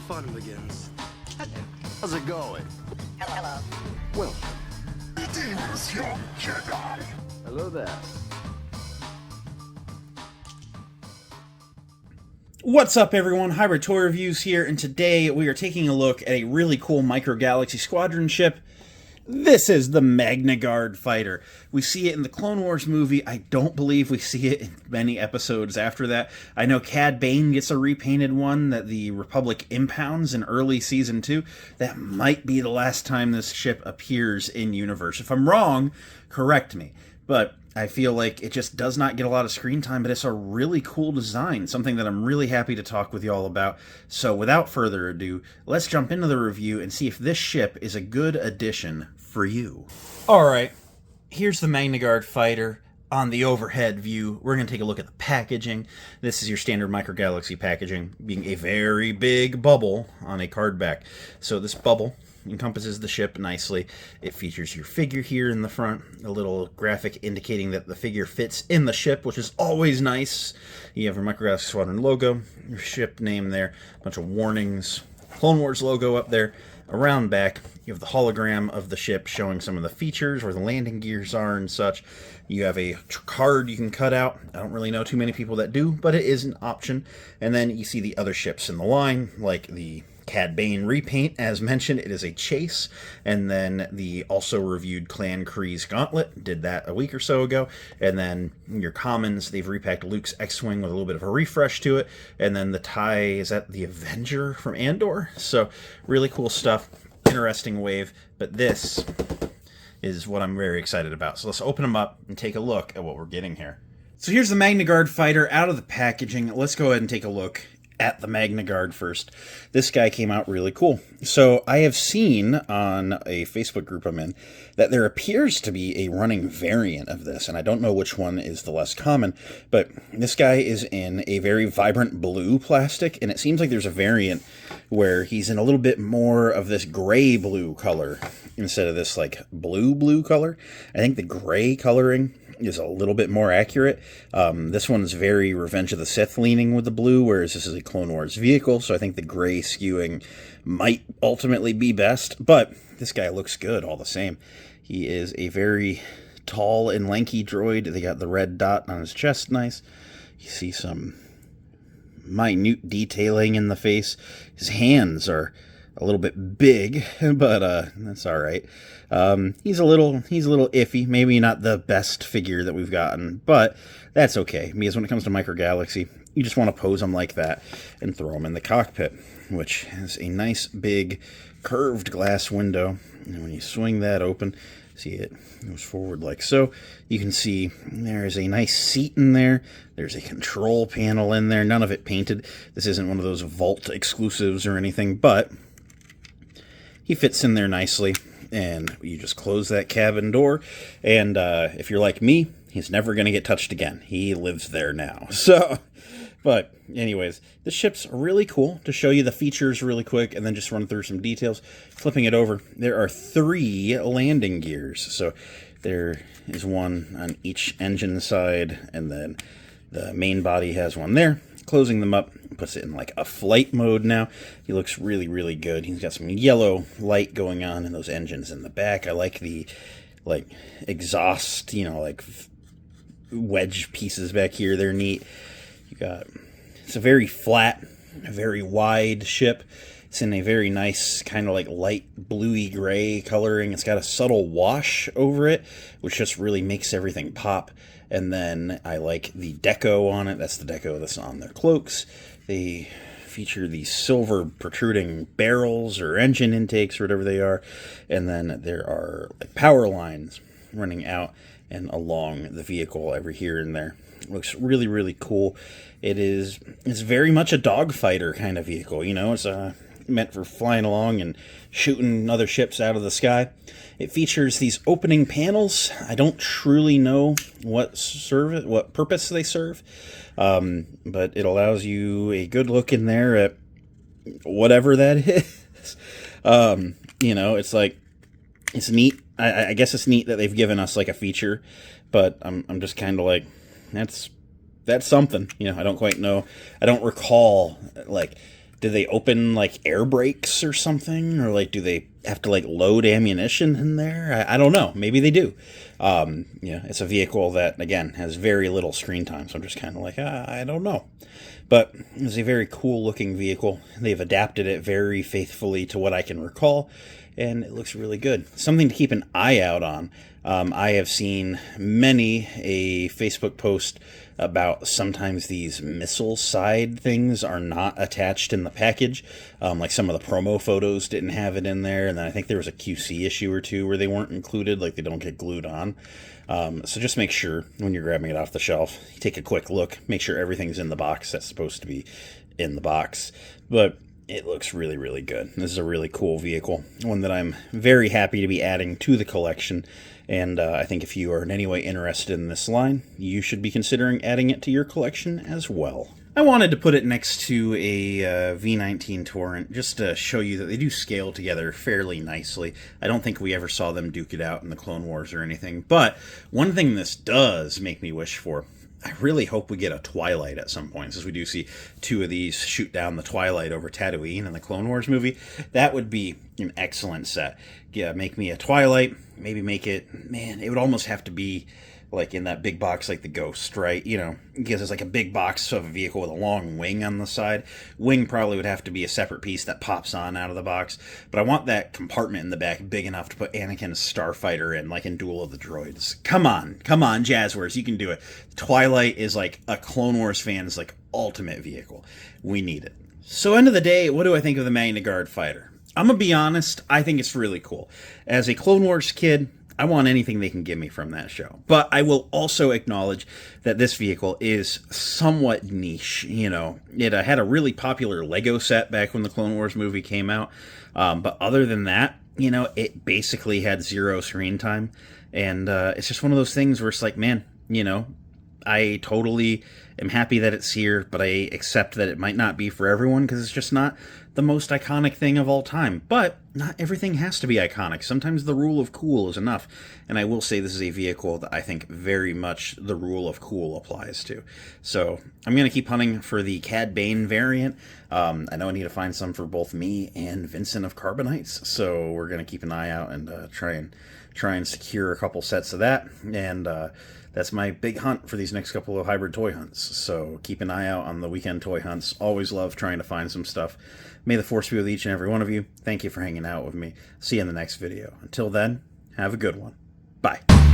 fun begins. How's it going? Hello. Well, Greetings, young Jedi. hello there. What's up, everyone? Hybrid Toy Reviews here, and today we are taking a look at a really cool micro-galaxy Squadron ship. This is the Magnaguard fighter. We see it in the Clone Wars movie. I don't believe we see it in many episodes after that. I know Cad Bane gets a repainted one that the Republic impounds in early Season 2. That might be the last time this ship appears in universe. If I'm wrong, correct me. But I feel like it just does not get a lot of screen time, but it's a really cool design, something that I'm really happy to talk with y'all about. So without further ado, let's jump into the review and see if this ship is a good addition for you. Alright, here's the Magnaguard fighter. On the overhead view, we're going to take a look at the packaging. This is your standard microgalaxy packaging, being a very big bubble on a card back. So this bubble encompasses the ship nicely. It features your figure here in the front, a little graphic indicating that the figure fits in the ship, which is always nice. You have your Microgalaxy Squadron logo, your ship name there, a bunch of warnings, Clone Wars logo up there. Around back, you have the hologram of the ship showing some of the features, where the landing gears are and such. You have a card you can cut out. I don't really know too many people that do, but it is an option. And then you see the other ships in the line, like the Cad Bane repaint. As mentioned, it is a chase. And then the also reviewed Clan Kree's Gauntlet, did that a week or so ago. And then your commons, they've repacked Luke's X-Wing with a little bit of a refresh to it. And then the tie, is that the Avenger from Andor? So really cool stuff, interesting wave. But this is what I'm very excited about. So let's open them up and take a look at what we're getting here. So here's the Magnaguard fighter out of the packaging. Let's go ahead and take a look at the Magnaguard first. This guy came out really cool. So I have seen on a Facebook group I'm in that there appears to be a running variant of this, and I don't know which one is the less common, but this guy is in a very vibrant blue plastic, and it seems like there's a variant where he's in a little bit more of this gray-blue color instead of this like blue color. I think the gray coloring is a little bit more accurate. This one's very Revenge of the Sith leaning with the blue, whereas this is a Clone Wars vehicle, so I think the gray skewing might ultimately be best, but this guy looks good all the same. He is a very tall and lanky droid. They got the red dot on his chest, nice. You see some minute detailing in the face. His hands are a little bit big, but that's all right. He's a little iffy. Maybe not the best figure that we've gotten, but that's okay. Because when it comes to Microgalaxy, you just want to pose him like that and throw him in the cockpit, which has a nice big curved glass window. And when you swing that open, see it goes forward like so. You can see there is a nice seat in there. There's a control panel in there. None of it painted. This isn't one of those Vault exclusives or anything, but he fits in there nicely, and you just close that cabin door, and if you're like me, he's never going to get touched again. He lives there now. So, but anyways, the ship's really cool. To show you the features really quick, and then just run through some details. Flipping it over, there are 3 landing gears. So there is one on each engine side, and then the main body has one there. Closing them up, puts it in like a flight mode now. He looks really good. He's got some yellow light going on in those engines in the back. I like the exhaust, like wedge pieces back here. They're neat. It's a very flat, very wide ship. It's in a very nice kind of like light bluey gray coloring. It's got a subtle wash over it, which just really makes everything pop. And then I like the deco on it. That's the deco that's on their cloaks. They feature these silver protruding barrels or engine intakes or whatever they are. And then there are like power lines running out and along the vehicle over here and there. It looks really cool. It's very much a dogfighter kind of vehicle. It's meant for flying along and shooting other ships out of the sky. It features these opening panels. I don't truly know what purpose they serve, but it allows you a good look in there at whatever that is. It's neat. I guess it's neat that they've given us like a feature, but I'm just kind of like, that's something. I don't quite know. I don't recall like do they open, like, air brakes or something? Or, like, do they have to, like, load ammunition in there? I don't know. Maybe they do. Yeah, it's a vehicle that, again, has very little screen time, so I'm just kind of like, I don't know. But it's a very cool-looking vehicle. They've adapted it very faithfully to what I can recall, and it looks really good. Something to keep an eye out on. I have seen many a Facebook post about sometimes these missile side things are not attached in the package. Like some of the promo photos didn't have it in there, and then I think there was a QC issue or two where they weren't included, like they don't get glued on. So just make sure when you're grabbing it off the shelf, you take a quick look, make sure everything's in the box that's supposed to be in the box. But it looks really, really good. This is a really cool vehicle, one that I'm very happy to be adding to the collection. And I think if you are in any way interested in this line, you should be considering adding it to your collection as well. I wanted to put it next to a V19 Torrent just to show you that they do scale together fairly nicely. I don't think we ever saw them duke it out in the Clone Wars or anything. But one thing this does make me wish for, I really hope we get a Twilight at some point, since we do see two of these shoot down the Twilight over Tatooine in the Clone Wars movie. That would be an excellent set. Yeah, make me a Twilight, maybe make it, man, it would almost have to be like in that big box like the Ghost, right? You know, because it's like a big box of a vehicle with a long wing on the side. Wing probably would have to be a separate piece that pops on out of the box. But I want that compartment in the back big enough to put Anakin's Starfighter in, like in Duel of the Droids. Come on, Jazzwares, you can do it. Twilight is like a Clone Wars fan's like ultimate vehicle. We need it. So end of the day, what do I think of the Magnaguard fighter? I'm gonna be honest, I think it's really cool. As a Clone Wars kid, I want anything they can give me from that show. But I will also acknowledge that this vehicle is somewhat niche. You know, it had a really popular Lego set back when the Clone Wars movie came out. But other than that, you know, it basically had zero screen time. And it's just one of those things where it's like, man, you know, I totally am happy that it's here, but I accept that it might not be for everyone because it's just not the most iconic thing of all time. But not everything has to be iconic. Sometimes the rule of cool is enough. And I will say this is a vehicle that I think very much the rule of cool applies to. So I'm going to keep hunting for the Cad Bane variant. I know I need to find some for both me and Vincent of Carbonites. So we're going to keep an eye out and try and secure a couple sets of that. And that's my big hunt for these next couple of hybrid toy hunts. So keep an eye out on the weekend toy hunts. Always love trying to find some stuff. May the Force be with each and every one of you. Thank you for hanging out with me. See you in the next video. Until then, have a good one. Bye.